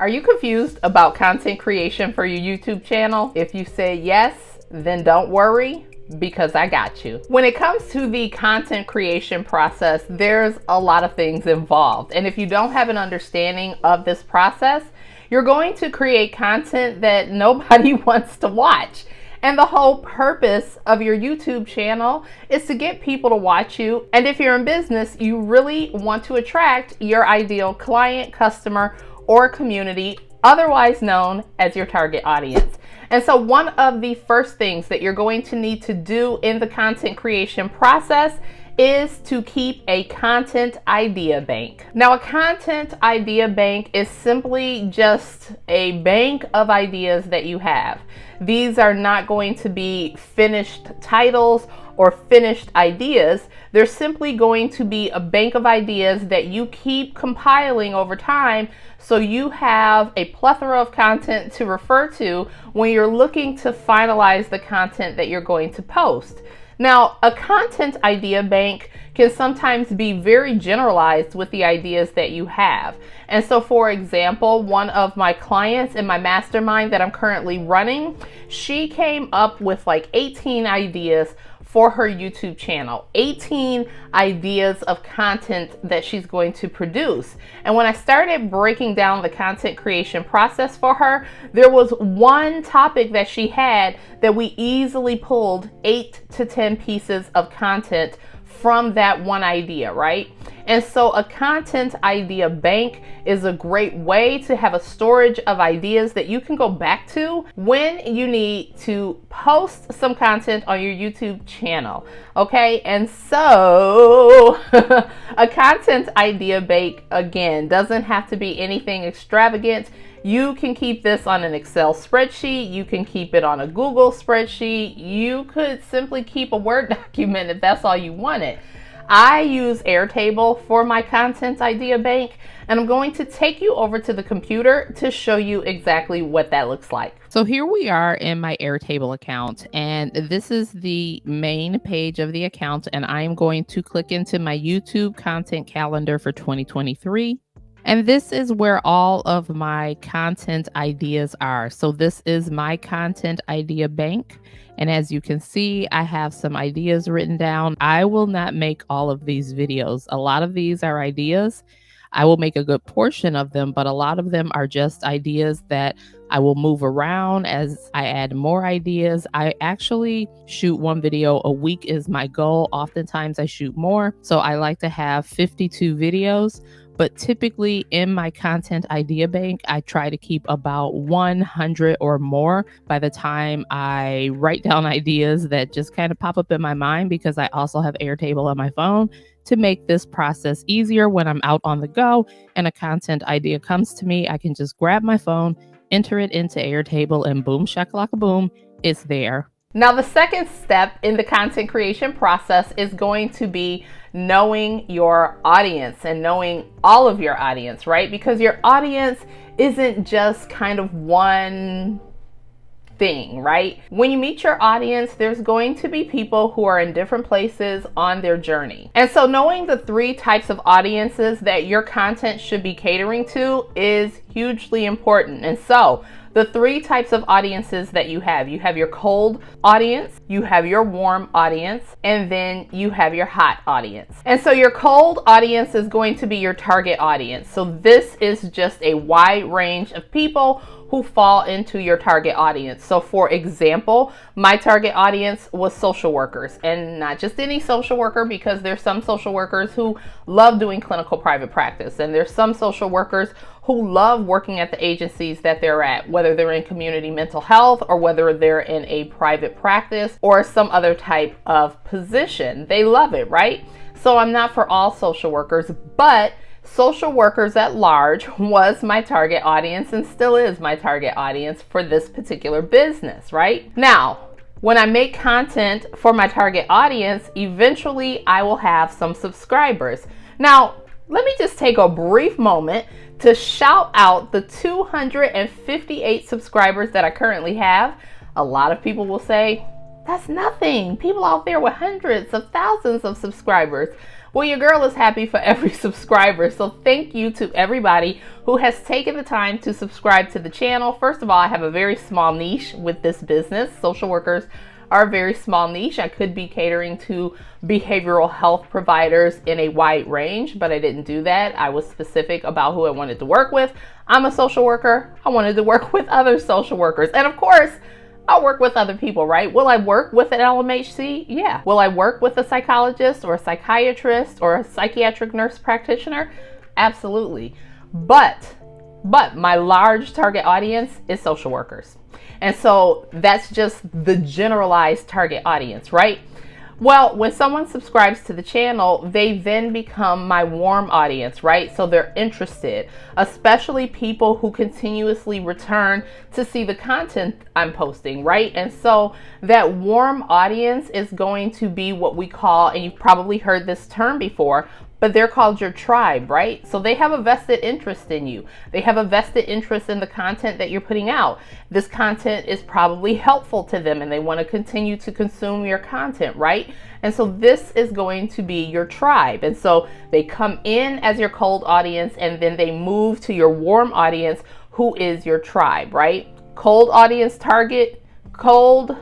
Are you confused about content creation for your YouTube channel? If you say yes, then don't worry, because I got you. When it comes to the content creation process, there's a lot of things involved. And if you don't have an understanding of this process, you're going to create content that nobody wants to watch. And the whole purpose of your YouTube channel is to get people to watch you. And if you're in business, you really want to attract your ideal client, customer, or community, otherwise known as your target audience. And so one of the first things that you're going to need to do in the content creation process is to keep a content idea bank. Now, a content idea bank is simply just a bank of ideas that you have. These are not going to be finished titles or finished ideas. They're simply going to be a bank of ideas that you keep compiling over time, so you have a plethora of content to refer to when you're looking to finalize the content that you're going to post. Now, a content idea bank can sometimes be very generalized with the ideas that you have. And so, for example, one of my clients in my mastermind that I'm currently running, she came up with like 18 ideas for her YouTube channel, 18 ideas of content that she's going to produce. And when I started breaking down the content creation process for her, there was one topic that she had that we easily pulled 8 to 10 pieces of content from that one idea, right? And so a content idea bank is a great way to have a storage of ideas that you can go back to when you need to post some content on your YouTube channel. Okay, and so a content idea bank, again, doesn't have to be anything extravagant. You can keep this on an Excel spreadsheet. You can keep it on a Google spreadsheet. You could simply keep a Word document if that's all you wanted. I use Airtable for my content idea bank, and I'm going to take you over to the computer to show you exactly what that looks like. So here we are in my Airtable account, and this is the main page of the account, and I am going to click into my YouTube content calendar for 2023. And this is where all of my content ideas are. So this is my content idea bank. And as you can see, I have some ideas written down. I will not make all of these videos. A lot of these are ideas. I will make a good portion of them, but a lot of them are just ideas that I will move around as I add more ideas. I actually shoot one video a week is my goal. Oftentimes I shoot more. So I like to have 52 videos. But typically in my content idea bank, I try to keep about 100 or more by the time I write down ideas that just kind of pop up in my mind, because I also have Airtable on my phone to make this process easier. When I'm out on the go and a content idea comes to me, I can just grab my phone, enter it into Airtable, and boom, shakalaka boom, it's there. Now, the second step in the content creation process is going to be knowing your audience and knowing all of your audience, right? Because your audience isn't just kind of one thing, right? When you meet your audience, there's going to be people who are in different places on their journey. And so knowing the 3 types of audiences that your content should be catering to is hugely important. And so the 3 types of audiences that you have your cold audience, you have your warm audience, and then you have your hot audience. And so your cold audience is going to be your target audience. So this is just a wide range of people who fall into your target audience. So for example, my target audience was social workers, and not just any social worker, because there's some social workers who love doing clinical private practice, and there's some social workers who love working at the agencies that they're at, whether they're in community mental health or whether they're in a private practice or some other type of position. They love it, right? So I'm not for all social workers, but social workers at large was my target audience and still is my target audience for this particular business, right? Now, when I make content for my target audience, eventually I will have some subscribers. Now, let me just take a brief moment to shout out the 258 subscribers that I currently have. A lot of people will say, that's nothing. People out there with hundreds of thousands of subscribers. Well, your girl is happy for every subscriber. So thank you to everybody who has taken the time to subscribe to the channel. First of all, I have a very small niche with this business. Social workers are a very small niche. I could be catering to behavioral health providers in a wide range, but I didn't do that. I was specific about who I wanted to work with. I'm a social worker. I wanted to work with other social workers. And of course, I'll work with other people, right? Will I work with an LMHC? Yeah. Will I work with a psychologist or a psychiatrist or a psychiatric nurse practitioner? Absolutely. But my large target audience is social workers. And so that's just the generalized target audience, right? Well, when someone subscribes to the channel, they then become my warm audience, right? So they're interested, especially people who continuously return to see the content I'm posting, right? And so that warm audience is going to be what we call, and you've probably heard this term before, but they're called your tribe, right? So they have a vested interest in you. They have a vested interest in the content that you're putting out. This content is probably helpful to them and they want to continue to consume your content, right? And so this is going to be your tribe. And so they come in as your cold audience and then they move to your warm audience, who is your tribe, right? Cold audience target, cold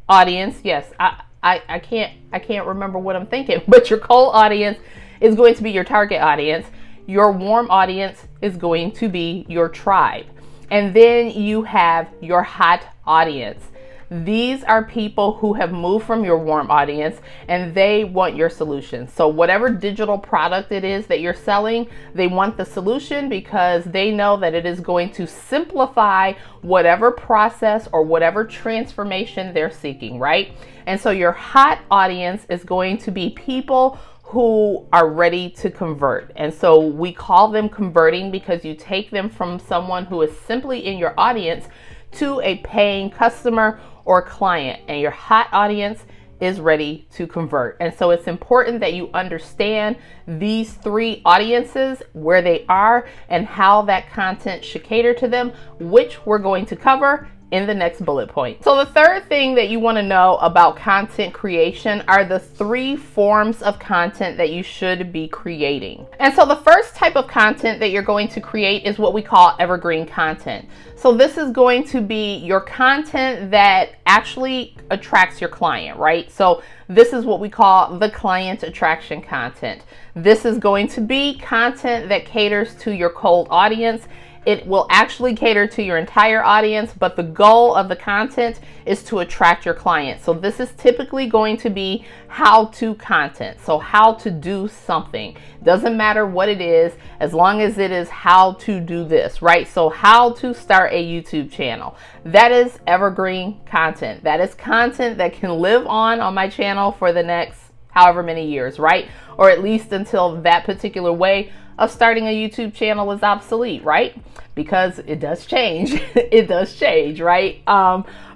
audience. Yes, I can't remember what I'm thinking, but your cold audience is going to be your target audience. Your warm audience is going to be your tribe. And then you have your hot audience. These are people who have moved from your warm audience and they want your solution. So whatever digital product it is that you're selling, they want the solution because they know that it is going to simplify whatever process or whatever transformation they're seeking, right? And so your hot audience is going to be people who are ready to convert. And so we call them converting because you take them from someone who is simply in your audience to a paying customer or client, and your hot audience is ready to convert. And so it's important that you understand these three audiences, where they are and how that content should cater to them, which we're going to cover in the next bullet point. So the third thing that you want to know about content creation are the three forms of content that you should be creating. And so the first type of content that you're going to create is what we call evergreen content. So this is going to be your content that actually attracts your client, right? So this is what we call the client attraction content. This is going to be content that caters to your cold audience. It will actually cater to your entire audience, but the goal of the content is to attract your client. So this is typically going to be how-to content. So how to do something. Doesn't matter what it is, as long as it is how to do this, right? So how to start a YouTube channel. That is evergreen content. That is content that can live on my channel for the next however many years, right? Or at least until that particular way of starting a YouTube channel is obsolete, right? Because it does change. It does change, right?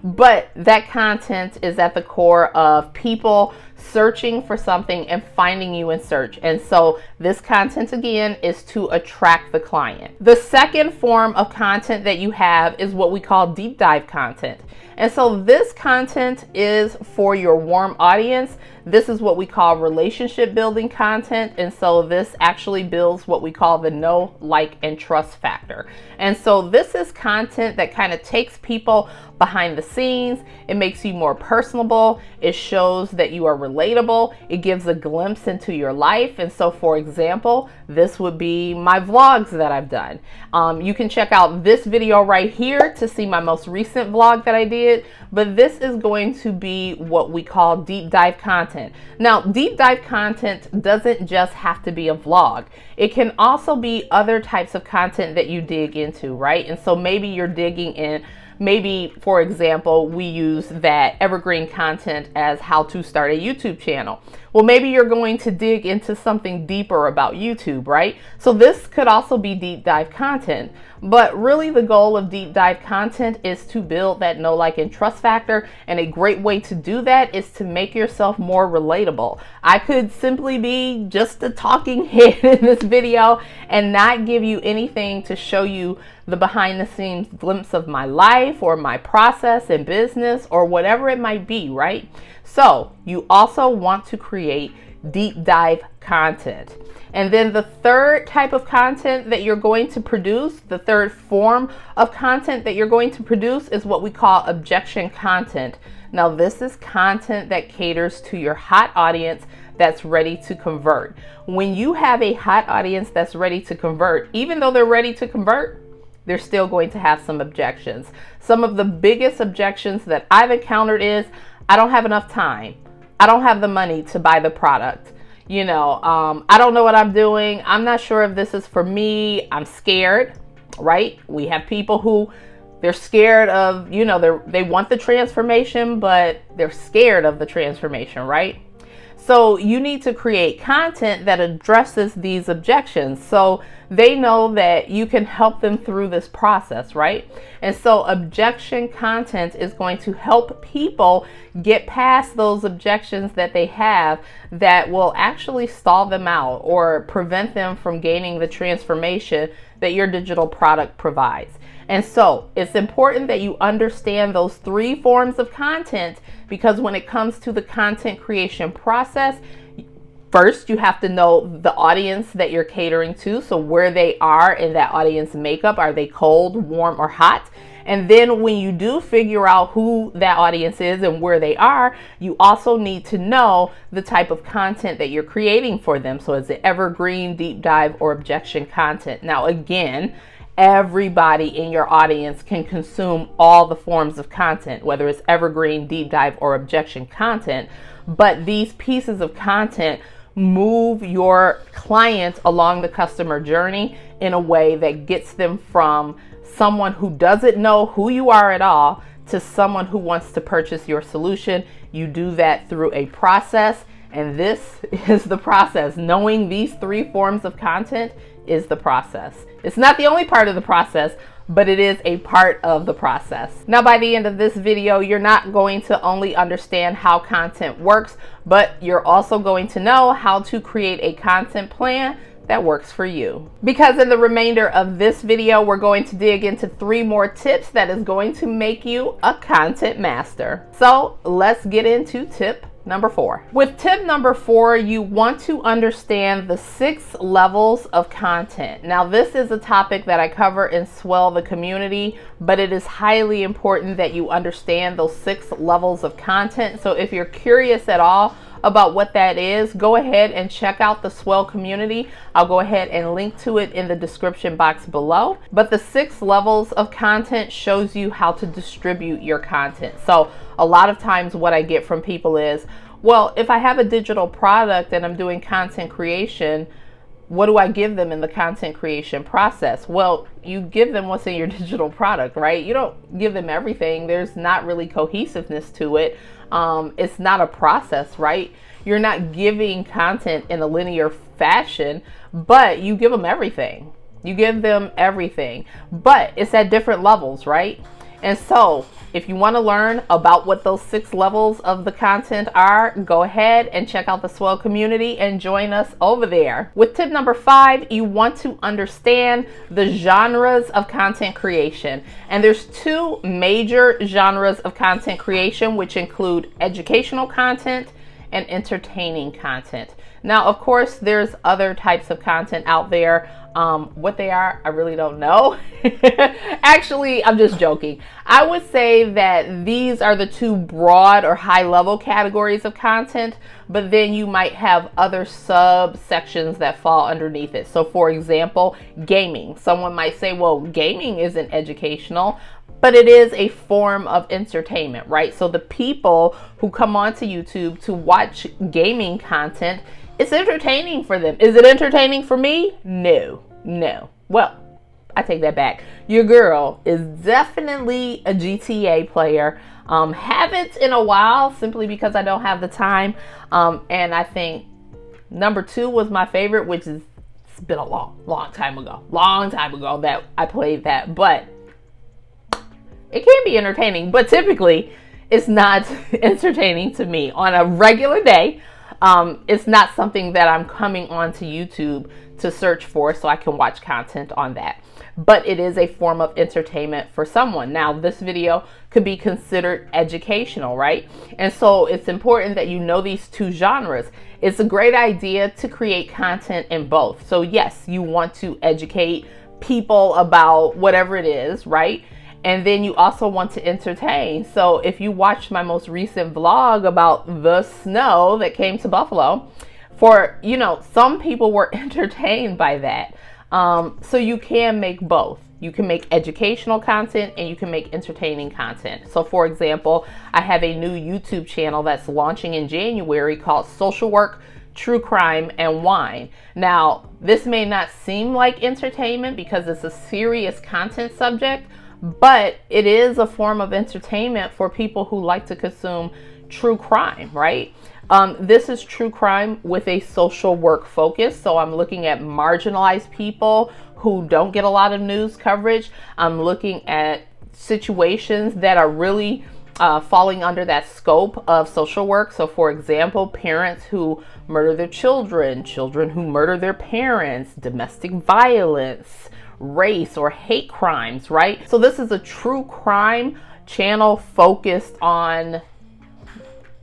But that content is at the core of people searching for something and finding you in search. And so this content, again, is to attract the client. The second form of content that you have is what we call deep dive content. And so this content is for your warm audience. This is what we call relationship building content. And so this actually builds what we call the know, like, and trust factor. And so this is content that kind of takes people behind the scenes. It makes you more personable. It shows that you are relatable. It gives a glimpse into your life. And so, for example, this would be my vlogs that I've done. You can check out this video right here to see my most recent vlog that I did. But this is going to be what we call deep dive content. Now, deep dive content doesn't just have to be a vlog. It can also be other types of content that you dig into, right? And so maybe you're digging in. Maybe, for example, we use that evergreen content as how to start a YouTube channel. Well, maybe you're going to dig into something deeper about YouTube, right? So this could also be deep dive content. But really the goal of deep dive content is to build that know, like, and trust factor. And a great way to do that is to make yourself more relatable. I could simply be just a talking head in this video and not give you anything to show you the behind the scenes glimpse of my life or my process in business or whatever it might be, right? So you also want to create deep dive content. And then the third type of content that you're going to produce, the third form of content that you're going to produce is what we call objection content. Now, this is content that caters to your hot audience that's ready to convert. When you have a hot audience that's ready to convert, even though they're ready to convert, they're still going to have some objections. Some of the biggest objections that I've encountered is, I don't have enough time. I don't have the money to buy the product. I don't know what I'm doing. I'm not sure if this is for me. I'm scared, right? We have people who they're scared of, they want the transformation, but they're scared of the transformation, right? So you need to create content that addresses these objections so they know that you can help them through this process, right? And so objection content is going to help people get past those objections that they have that will actually stall them out or prevent them from gaining the transformation that your digital product provides. And so it's important that you understand those three forms of content, because when it comes to the content creation process, first you have to know the audience that you're catering to. So where they are in that audience makeup, are they cold, warm, or hot? And then when you do figure out who that audience is and where they are, you also need to know the type of content that you're creating for them. So is it evergreen, deep dive, or objection content? Now, again, everybody in your audience can consume all the forms of content, whether it's evergreen, deep dive, or objection content. But these pieces of content move your client along the customer journey in a way that gets them from someone who doesn't know who you are at all to someone who wants to purchase your solution. You do that through a process, and this is the process. Knowing these three forms of content is the process. It's not the only part of the process, but it is a part of the process. Now, by the end of this video, you're not going to only understand how content works, but you're also going to know how to create a content plan that works for you. Because in the remainder of this video, we're going to dig into 3 more tips that is going to make you a content master. So let's get into tip number 4. With tip number 4, you want to understand the 6 levels of content. Now, this is a topic that I cover in SWELL, the community, but it is highly important that you understand those 6 levels of content. So if you're curious at all about what that is, go ahead and check out the SWELL community. I'll go ahead and link to it in the description box below. But the 6 levels of content shows you how to distribute your content. So a lot of times what I get from people is, well, if I have a digital product and I'm doing content creation, what do I give them in the content creation process? Well, you give them what's in your digital product, right? You don't give them everything. There's not really cohesiveness to it. It's not a process, right? You're not giving content in a linear fashion, but you give them everything. You give them everything, but it's at different levels, right? And so if you want to learn about what those 6 levels of the content are, go ahead and check out the SWELL community and join us over there. With tip number 5, you want to understand the genres of content creation. And there's 2 major genres of content creation, which include educational content and entertaining content. Now, of course, there's other types of content out there. What they are, I really don't know. Actually, I'm just joking. I would say that these are the 2 broad or high level categories of content, but then you might have other subsections that fall underneath it. So for example, gaming. Someone might say, well, gaming isn't educational, but it is a form of entertainment, right? So the people who come onto YouTube to watch gaming content, it's entertaining for them. Is it entertaining for me? No. Well, I take that back. Your girl is definitely a GTA player. Haven't in a while simply because I don't have the time. And I think number 2 was my favorite, which is, it's been a long time ago that I played that, but it can be entertaining, but typically it's not entertaining to me on a regular day. It's not something that I'm coming onto YouTube to search for so I can watch content on that. but it is a form of entertainment for someone. Now, this video could be considered educational, right? And so it's important that you know these two genres. It's a great idea to create content in both. So yes, you want to educate people about whatever it is, right? And then you also want to entertain. So if you watched my most recent vlog about the snow that came to Buffalo, some people were entertained by that. So you can make both. You can make educational content and you can make entertaining content. So for example, I have a new YouTube channel that's launching in January called Social Work, True Crime, and Wine. Now, this may not seem like entertainment because it's a serious content subject, but it is a form of entertainment for people who like to consume true crime, right? This is true crime with a social work focus. So I'm looking at marginalized people who don't get a lot of news coverage. I'm looking at situations that are really falling under that scope of social work. So for example, parents who murder their children, children who murder their parents, domestic violence, race or hate crimes, right? So this is a true crime channel focused on,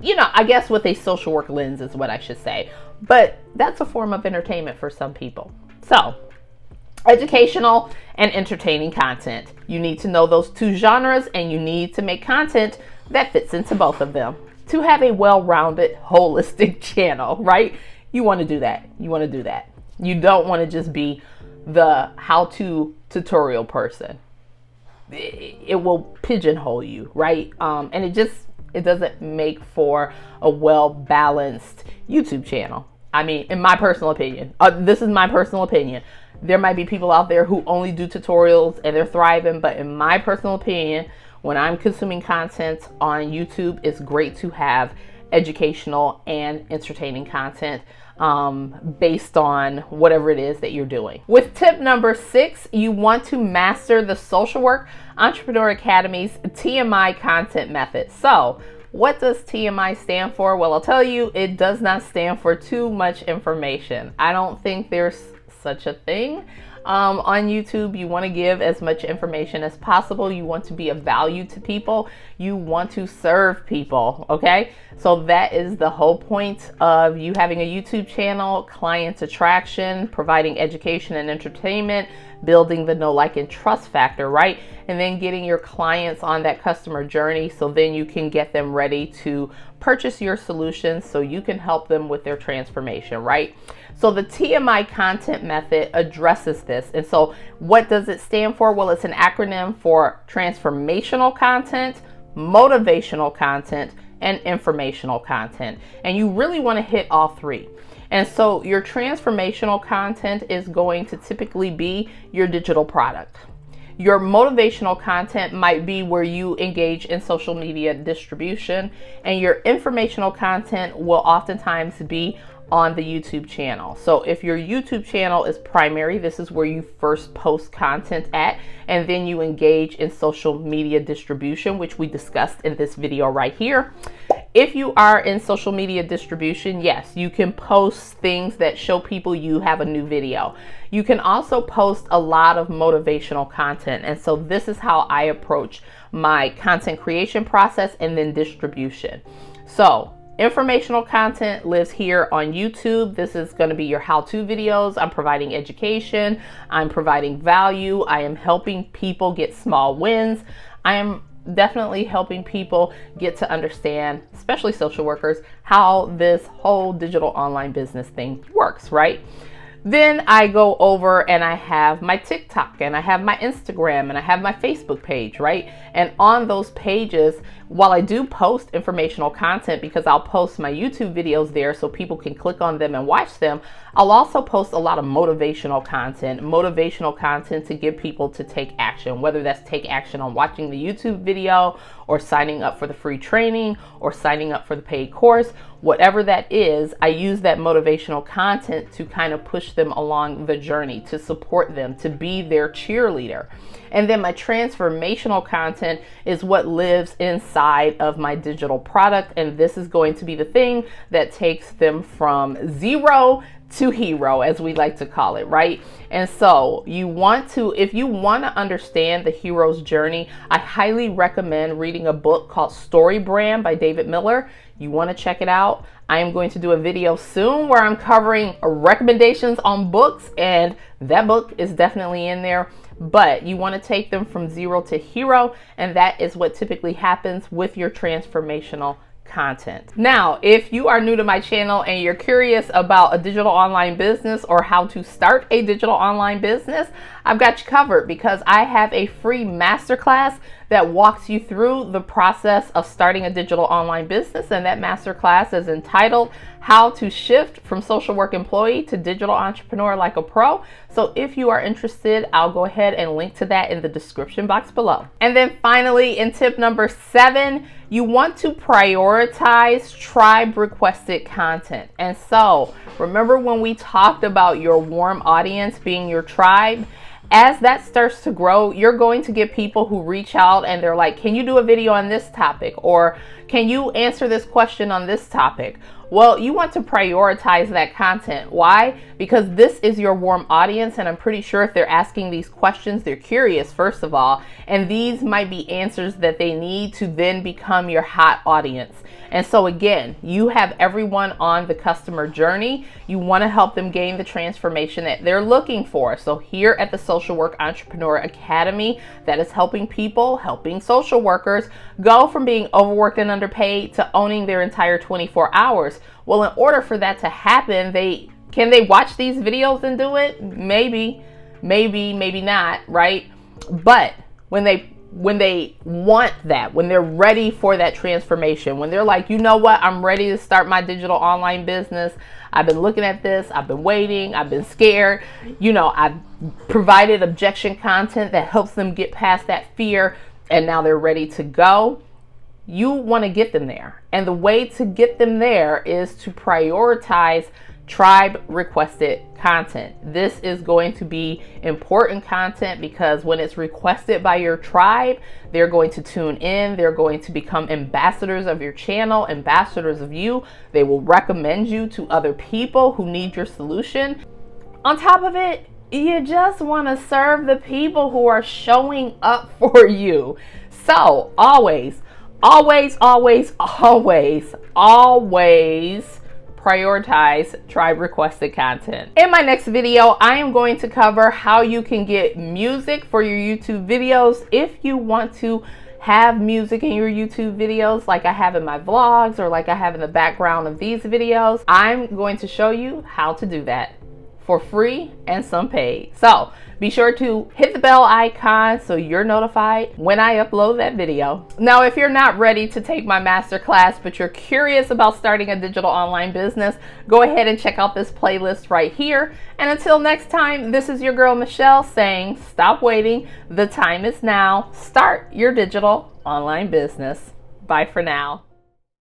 I guess with a social work lens is what I should say. But that's a form of entertainment for some people. So educational and entertaining content. You need to know those two genres and you need to make content that fits into both of them to have a well-rounded, holistic channel, right? You want to do that. You don't want to just be the how-to tutorial person. It will pigeonhole you, right? And it doesn't make for a well-balanced YouTube channel. I mean, in my personal opinion, this is my personal opinion. There might be people out there who only do tutorials and they're thriving, but in my personal opinion, when I'm consuming content on YouTube, it's great to have educational and entertaining content based on whatever it is that you're doing. With tip number 6, you want to master the Social Work Entrepreneur Academy's TMI Content Method. So what does TMI stand for? Well, I'll tell you, it does not stand for too much information. I don't think there's such a thing. On YouTube, you want to give as much information as possible. You want to be of value to people. You want to serve people, okay? So that is the whole point of you having a YouTube channel: client attraction, providing education and entertainment, building the know, like, and trust factor, right? And then getting your clients on that customer journey so then you can get them ready to purchase your solutions so you can help them with their transformation, right? So the TMI Content Method addresses this. And so what does it stand for? Well, it's an acronym for transformational content, motivational content, and informational content. And you really want to hit all three. And so your transformational content is going to typically be your digital product. Your motivational content might be where you engage in social media distribution, and your informational content will oftentimes be on the YouTube channel. So if your YouTube channel is primary, this is where you first post content at, and then you engage in social media distribution, which we discussed in this video right here. If you are in social media distribution, yes, you can post things that show people you have a new video. You can also post a lot of motivational content. And so this is how I approach my content creation process and then distribution. So informational content lives here on YouTube. This is going to be your how-to videos. I'm providing education. I'm providing value. I am helping people get small wins. I am definitely helping people get to understand, especially social workers, how this whole digital online business thing works, right? Then I go over and I have my TikTok and I have my Instagram and I have my Facebook page, right? And on those pages, while I do post informational content because I'll post my YouTube videos there so people can click on them and watch them, I'll also post a lot of motivational content to get people to take action, whether that's take action on watching the YouTube video or signing up for the free training or signing up for the paid course. Whatever that is, I use that motivational content to kind of push them along the journey, to support them, to be their cheerleader. And then my transformational content is what lives inside of my digital product. And this is going to be the thing that takes them from 0 to hero, as we like to call it, right? And so if you want to understand the hero's journey, I highly recommend reading a book called Story Brand by David Miller. You want to check it out. I am going to do a video soon where I'm covering recommendations on books, and that book is definitely in there. But you want to take them from zero to hero, and that is what typically happens with your transformational content. Now, if you are new to my channel and you're curious about a digital online business or how to start a digital online business, I've got you covered, because I have a free masterclass that walks you through the process of starting a digital online business. And that masterclass is entitled How to Shift from Social Work Employee to Digital Entrepreneur Like a Pro. So if you are interested, I'll go ahead and link to that in the description box below. And then finally, in tip number 7, you want to prioritize tribe requested content. And so remember when we talked about your warm audience being your tribe? As that starts to grow, you're going to get people who reach out and they're like, can you do a video on this topic? Or can you answer this question on this topic? Well, you want to prioritize that content. Why? Because this is your warm audience, and I'm pretty sure if they're asking these questions, they're curious, first of all, and these might be answers that they need to then become your hot audience. And so again, you have everyone on the customer journey. You want to help them gain the transformation that they're looking for. So here at the Social Work Entrepreneur Academy, that is helping social workers go from being overworked and underpaid to owning their entire 24 hours. Well, in order for that to happen, can they watch these videos and do it? Maybe not, right? But when they want that, when they're ready for that transformation, when they're like, you know what, I'm ready to start my digital online business. I've been looking at this, I've been waiting, I've been scared. I've provided objection content that helps them get past that fear, and now they're ready to go. You want to get them there. And the way to get them there is to prioritize tribe requested content. This is going to be important content, because when it's requested by your tribe, they're going to tune in. They're going to become ambassadors of your channel, ambassadors of you. They will recommend you to other people who need your solution. On top of it, you just want to serve the people who are showing up for you. So always prioritize tribe requested content. In my next video, I am going to cover how you can get music for your YouTube videos. If you want to have music in your YouTube videos like I have in my vlogs, or like I have in the background of these videos, I'm going to show you how to do that for free and some paid. So be sure to hit the bell icon so you're notified when I upload that video. Now, if you're not ready to take my masterclass, but you're curious about starting a digital online business, go ahead and check out this playlist right here. And until next time, this is your girl Michelle saying, stop waiting. The time is now. Start your digital online business. Bye for now.